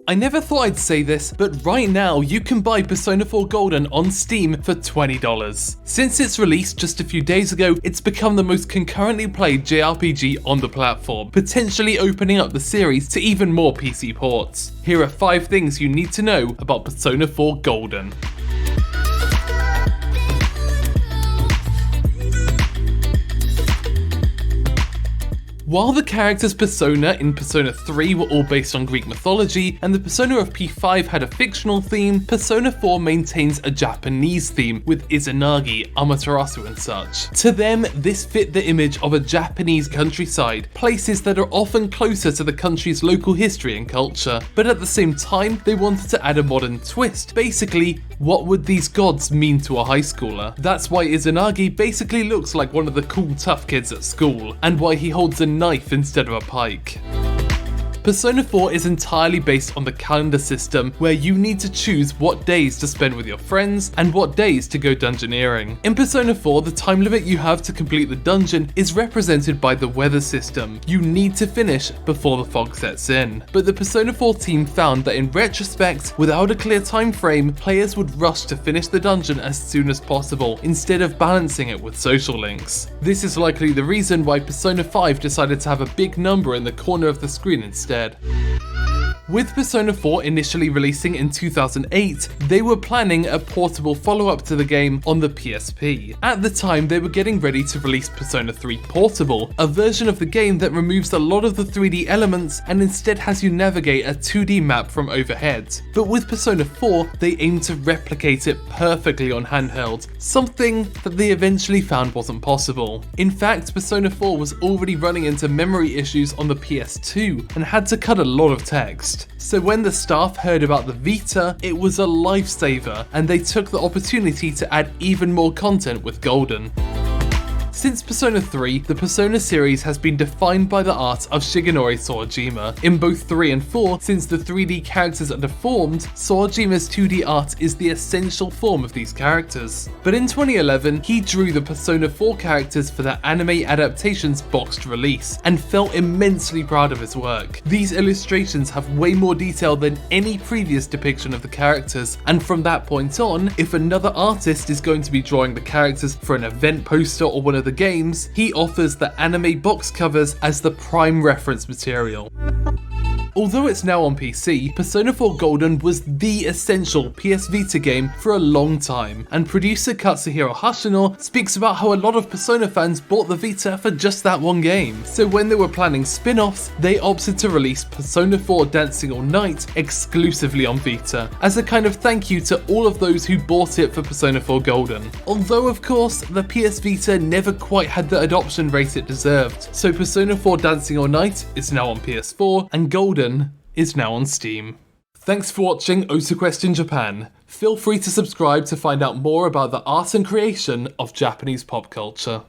I never thought I'd say this, but right now you can buy Persona 4 Golden on Steam for $20. Since its release just a few days ago, it's become the most concurrently played JRPG on the platform, potentially opening up the series to even more PC ports. Here are 5 things you need to know about Persona 4 Golden. While the characters' persona in Persona 3 were all based on Greek mythology, and the persona of P5 had a fictional theme, Persona 4 maintains a Japanese theme with Izanagi, Amaterasu and such. To them, this fit the image of a Japanese countryside, places that are often closer to the country's local history and culture. But at the same time, they wanted to add a modern twist. Basically, what would these gods mean to a high schooler? That's why Izanagi basically looks like one of the cool tough kids at school, and why he holds a knife instead of a pike. Persona 4 is entirely based on the calendar system, where you need to choose what days to spend with your friends and what days to go dungeoneering. In Persona 4, the time limit you have to complete the dungeon is represented by the weather system. You need to finish before the fog sets in. But the Persona 4 team found that in retrospect, without a clear time frame, players would rush to finish the dungeon as soon as possible, instead of balancing it with social links. This is likely the reason why Persona 5 decided to have a big number in the corner of the screen instead. With Persona 4 initially releasing in 2008, they were planning a portable follow-up to the game on the PSP. At the time, they were getting ready to release Persona 3 Portable, a version of the game that removes a lot of the 3D elements and instead has you navigate a 2D map from overhead. But with Persona 4, they aimed to replicate it perfectly on handheld, something that they eventually found wasn't possible. In fact, Persona 4 was already running into memory issues on the PS2 and had to cut a lot of text. So when the staff heard about the Vita, it was a lifesaver, and they took the opportunity to add even more content with Golden. Since Persona 3, the Persona series has been defined by the art of Shigenori Sawajima. In both 3 and 4, since the 3D characters are deformed, Sawajima's 2D art is the essential form of these characters. But in 2011, he drew the Persona 4 characters for their anime adaptation's boxed release, and felt immensely proud of his work. These illustrations have way more detail than any previous depiction of the characters, and from that point on, if another artist is going to be drawing the characters for an event poster or one of the games, he offers the anime box covers as the prime reference material. Although it's now on PC, Persona 4 Golden was the essential PS Vita game for a long time, and producer Katsuhiro Hashino speaks about how a lot of Persona fans bought the Vita for just that one game. So when they were planning spin-offs, they opted to release Persona 4 Dancing All Night exclusively on Vita, as a kind of thank you to all of those who bought it for Persona 4 Golden. Although of course, the PS Vita never quite had the adoption rate it deserved, so Persona 4 Dancing All Night is now on PS4, and Golden is now on Steam. Thanks for watching OTAQUEST in Japan. Feel free to subscribe to find out more about the art and creation of Japanese pop culture.